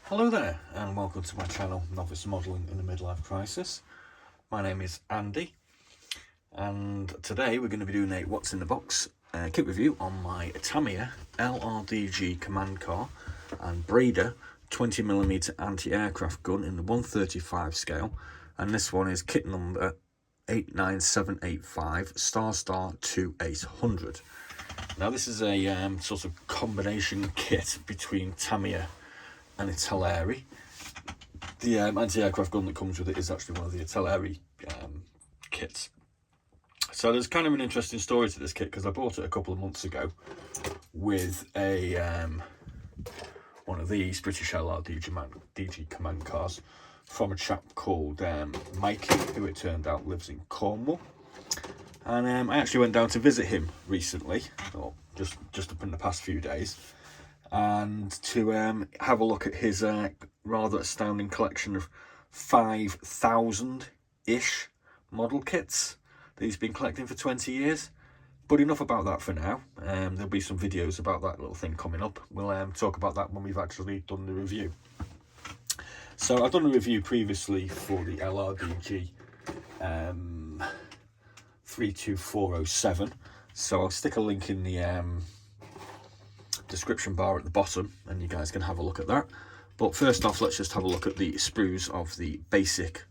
Hello there and welcome to my channel Novice Modelling in a Midlife Crisis. My name is Andy and today we're going to be doing a What's in the Box kit review on my TAMIYA LRDG command car and BREDA 20mm anti-aircraft gun in the 135 scale, and this one is kit number 89785 *2800. Now this is a sort of combination kit between TAMIYA and ITALERI. The anti-aircraft gun that comes with it is actually one of the ITALERI kits. So there's kind of an interesting story to this kit because I bought it a couple of months ago with a one of these British LRDG command cars from a chap called Mikey, who it turned out lives in Cornwall. And I actually went down to visit him recently, or just up in the past few days, and to have a look at his rather astounding collection of 5,000-ish model kits that he's been collecting for 20 years. But enough about that for now. There'll be some videos about that little thing coming up. We'll talk about that when we've actually done the review. So I've done a review previously for the LRDG 32407. So I'll stick a link in the description bar at the bottom and you guys can have a look at that. But first off, let's just have a look at the sprues of the basic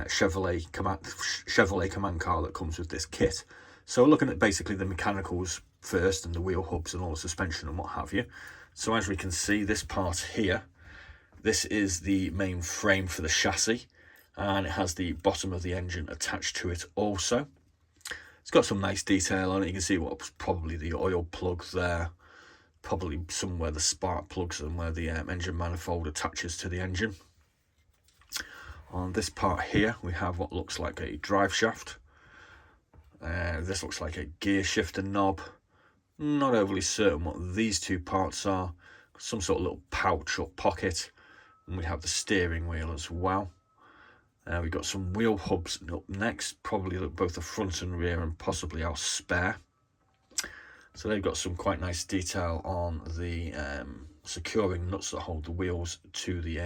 Chevrolet command car that comes with this kit. So we're looking at basically the mechanicals first and the wheel hubs and all the suspension and what have you. So as we can see, this part here, this is the main frame for the chassis, and it has the bottom of the engine attached to it also. It's got some nice detail on it. You can see what's probably the oil plug there, probably somewhere the spark plugs and where the engine manifold attaches to the engine. On this part here we have what looks like a drive shaft. This looks like a gear shifter knob. Not overly certain what these two parts are. Some sort of little pouch or pocket. And we have the steering wheel as well. We've got some wheel hubs up next, probably both the front and rear and possibly our spare. So they've got some quite nice detail on the securing nuts that hold the wheels to the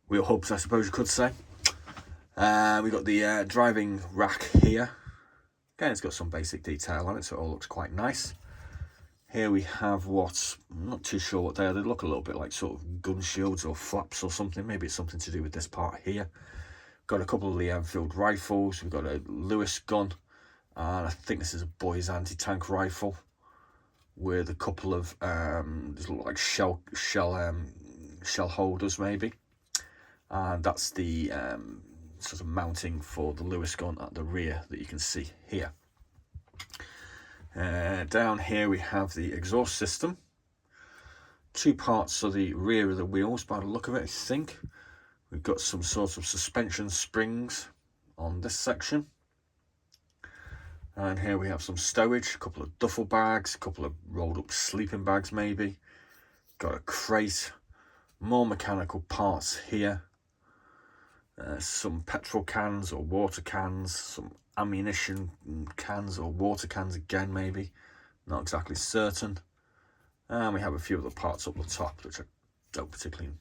wheel hubs, I suppose you could say. We've got the driving rack here. Again, it's got some basic detail on it, so it all looks quite nice. Here we have what, I'm not too sure what they are. They look a little bit like sort of gun shields or flaps or something. Maybe it's something to do with this part here. Got a couple of the Enfield rifles. We've got a Lewis gun. And I think this is a boy's anti-tank rifle with a couple of these look like shell holders maybe. And that's the sort of mounting for the Lewis gun at the rear that you can see here. Down here we have the exhaust system. Two parts of the rear of the wheels by the look of it, I think. We've got some sort of suspension springs on this section. And here we have some stowage, a couple of duffel bags, a couple of rolled up sleeping bags maybe. Got a crate, more mechanical parts here. Some petrol cans or water cans, some ammunition cans or water cans again maybe, not exactly certain. And we have a few other parts up the top which I don't particularly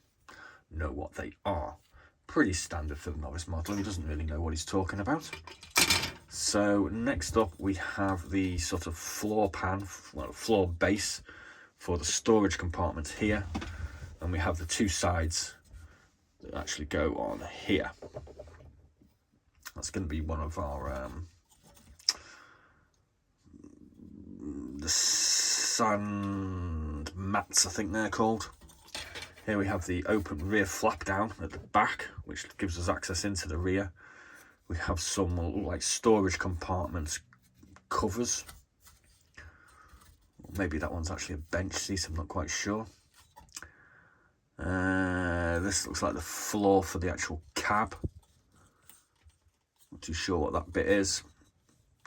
know what they are. Pretty standard for the novice modeler, he doesn't really know what he's talking about. So next up we have the sort of floor pan, well, floor base for the storage compartment here, and we have the two sides that actually go on here. That's going to be one of our the sand mats, I think they're called. Here we have the open rear flap down at the back, which gives us access into the rear. We have some like storage compartment covers. Maybe that one's actually a bench seat, I'm not quite sure. This looks like the floor for the actual cab. Not too sure what that bit is.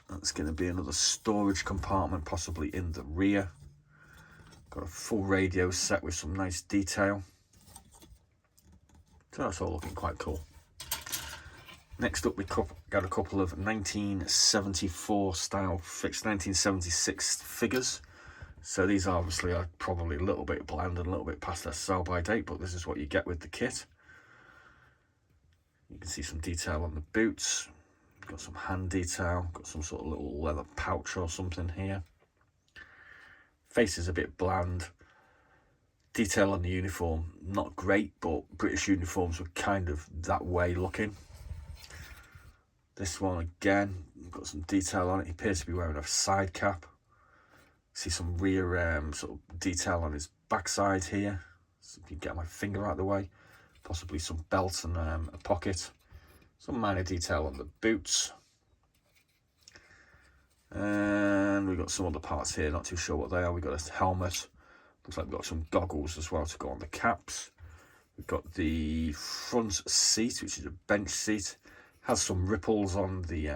That's going to be another storage compartment, possibly in the rear. Got a full radio set with some nice detail. So that's all looking quite cool. Next up we got a couple of 1974 style fixed 1976 figures So these obviously are probably a little bit bland and a little bit past their sell by date, but this is what you get with the kit. You can see some detail on the boots, got some hand detail, got some sort of little leather pouch or something here. Face is a bit bland. Detail on the uniform, not great, but British uniforms were kind of that way looking. This one again, got some detail on it. He appears to be wearing a side cap. See some rear sort of detail on his backside here. So if you get my finger out of the way, possibly some belts and a pocket. Some minor detail on the boots. And we've got some other parts here, not too sure what they are. We've got a helmet. Looks like we've got some goggles as well to go on the caps. We've got the front seat, which is a bench seat. Has some ripples on the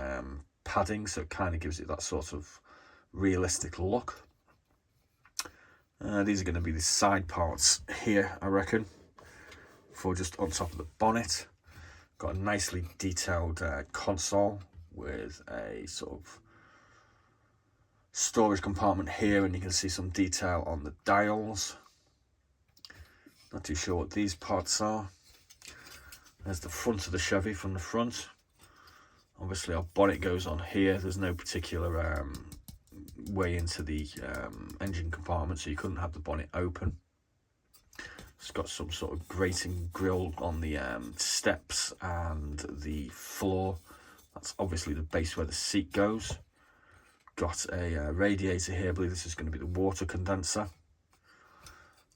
padding, so it kind of gives it that sort of realistic look. These are going to be the side parts here, I reckon, for just on top of the bonnet. Got a nicely detailed console with a sort of storage compartment here, and you can see some detail on the dials. Not too sure what these parts are. There's the front of the Chevy from the front. Obviously our bonnet goes on here. There's no particular way into the engine compartment, so you couldn't have the bonnet open. It's got some sort of grating grille on the steps and the floor. That's obviously the base where the seat goes. Got a radiator here. I believe this is going to be the water condenser.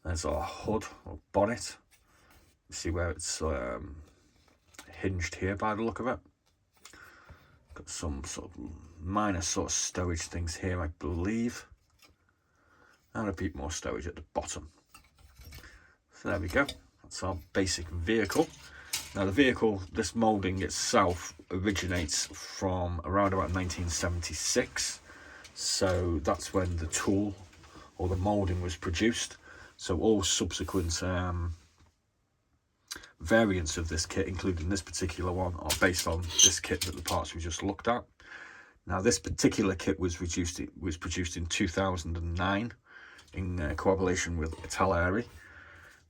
There's our hood or bonnet. You see where it's hinged here by the look of it. Got some sort of minor sort of stowage things here, I believe. And a bit more stowage at the bottom. So there we go. That's our basic vehicle. Now the vehicle, this moulding itself originates from around about 1976. So that's when the tool or the moulding was produced. So all subsequent variants of this kit, including this particular one, are based on this kit that the parts we just looked at. Now this particular kit was produced in 2009 in collaboration with ITALERI,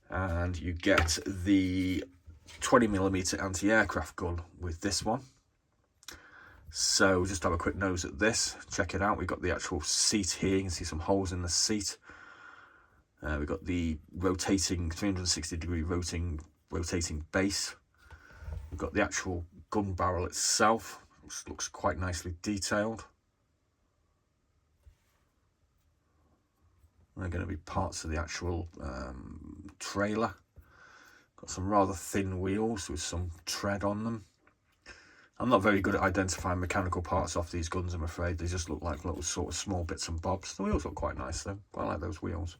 and you get the 20mm anti-aircraft gun with this one. So just have a quick nose at this, check it out. We've got the actual seat here. You can see some holes in the seat. We've got the rotating 360-degree rotating base. We've got the actual gun barrel itself, which looks quite nicely detailed. They're going to be parts of the actual trailer. Got some rather thin wheels with some tread on them. I'm not very good at identifying mechanical parts off these guns, I'm afraid. They just look like little sort of small bits and bobs. The wheels look quite nice though. Quite like those wheels.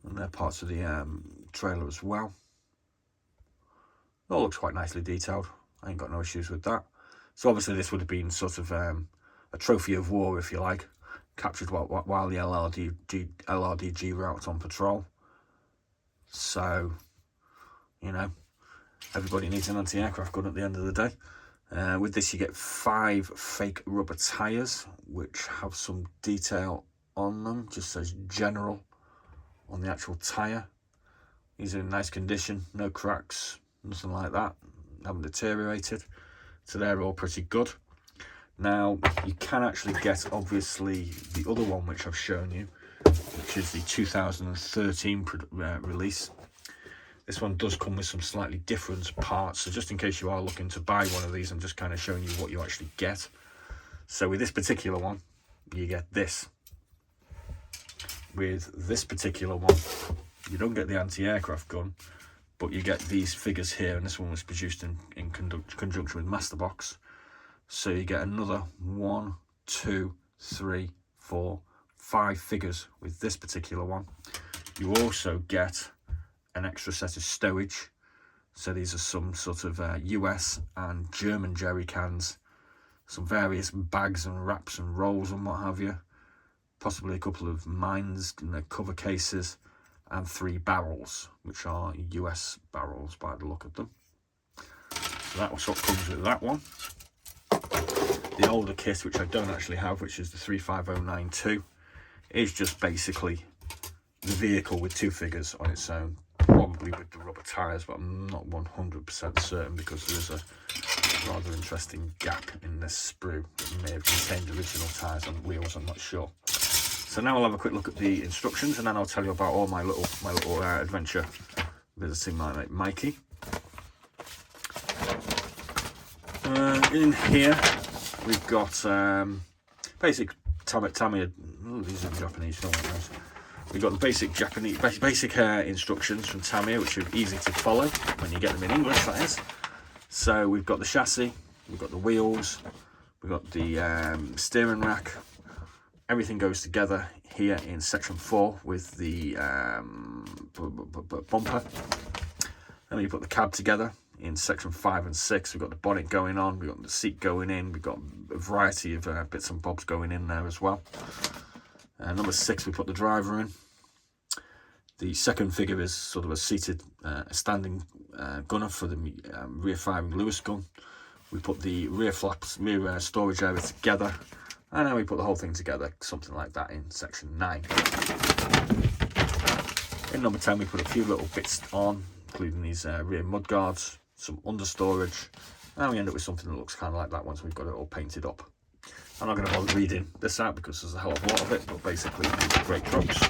And they're parts of the trailer as well. It all looks quite nicely detailed. I ain't got no issues with that. So obviously this would have been sort of a trophy of war, if you like, captured while the LRDG were out on patrol. So, you know, everybody needs an anti-aircraft gun at the end of the day. With this you get 5 fake rubber tyres, which have some detail on them. Just says general on the actual tyre. These are in nice condition, no cracks, nothing like that, haven't deteriorated. So they're all pretty good. Now you can actually get obviously the other one which I've shown you, which is the 2013 release. This one does come with some slightly different parts, so just in case you are looking to buy one of these, I'm just kind of showing you what you actually get. So with this particular one, you get this. With this particular one, you don't get the anti-aircraft gun, but you get these figures here, and this one was produced in conjunction with Masterbox. So you get another 1, 2, 3, 4, 5 figures with this particular one. You also get an extra set of stowage. So these are some sort of US and German jerry cans, some various bags and wraps and rolls and what have you, possibly a couple of mines and their cover cases, and 3 barrels, which are US barrels by the look of them. So that's what comes with that one. The older kit, which I don't actually have, which is the 35092, is just basically the vehicle with two figures on its own, probably with the rubber tyres, but I'm not 100% certain because there's a rather interesting gap in this sprue that may have contained original tyres and wheels, I'm not sure. So now I'll have a quick look at the instructions, and then I'll tell you about all my little adventure visiting my mate Mikey. In here we've got basic TAMIYA. Oh, these are Japanese, no one knows. We've got the basic Japanese basic instructions from TAMIYA, which are easy to follow when you get them in English, that is. So we've got the chassis, we've got the wheels, we've got the steering rack. Everything goes together here in section 4 with the bumper. Then we put the cab together in section 5 and 6. We've got the bonnet going on, we've got the seat going in, we've got a variety of bits and bobs going in there as well. Number 6, we put the driver in. The second figure is sort of a seated, standing gunner for the rear firing Lewis gun. We put the rear flaps, rear storage area together. And then we put the whole thing together, something like that, in section 9. In number 10, we put a few little bits on, including these rear mud guards, some under storage, and we end up with something that looks kind of like that once we've got it all painted up. I'm not going to bother reading this out because there's a hell of a lot of it, but basically these are great trucks,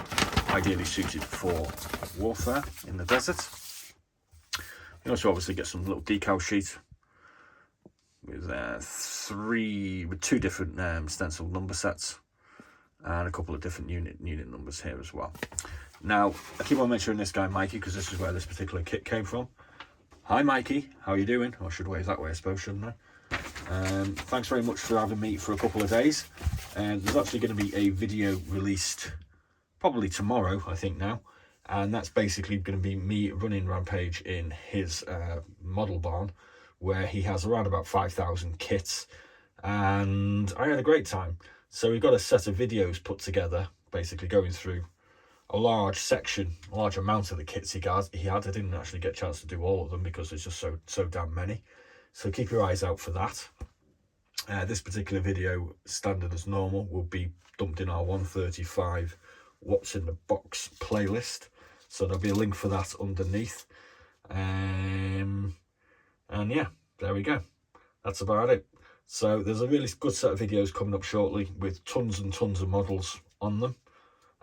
ideally suited for warfare in the desert. You also obviously get some little decal sheet with two different stencil number sets and a couple of different unit numbers here as well. Now I keep on mentioning this guy Mikey because this is where this particular kit came from. Hi Mikey, how are you doing? I should wave that way I suppose, shouldn't I? Thanks very much for having me for a couple of days. There's actually going to be a video released probably tomorrow, I think now, and that's basically going to be me running rampage in his model barn, where he has around about 5,000 kits, and I had a great time. So we've got a set of videos put together, basically going through a large amount of the kits he had. I didn't actually get a chance to do all of them because there's just so damn many. So keep your eyes out for that. This particular video, standard as normal, will be dumped in our 135 What's in the Box playlist. So there'll be a link for that underneath. And yeah, there we go. That's about it. So there's a really good set of videos coming up shortly with tons and tons of models on them.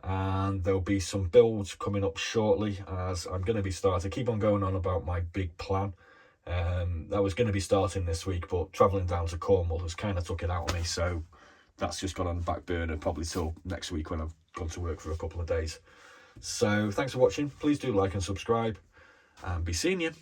And there'll be some builds coming up shortly as I'm going to be starting. Keep on going on about my big plan. That was going to be starting this week, but travelling down to Cornwall has kind of took it out of me. So that's just got on the back burner probably till next week when I've gone to work for a couple of days. So thanks for watching. Please do like and subscribe and be seeing you.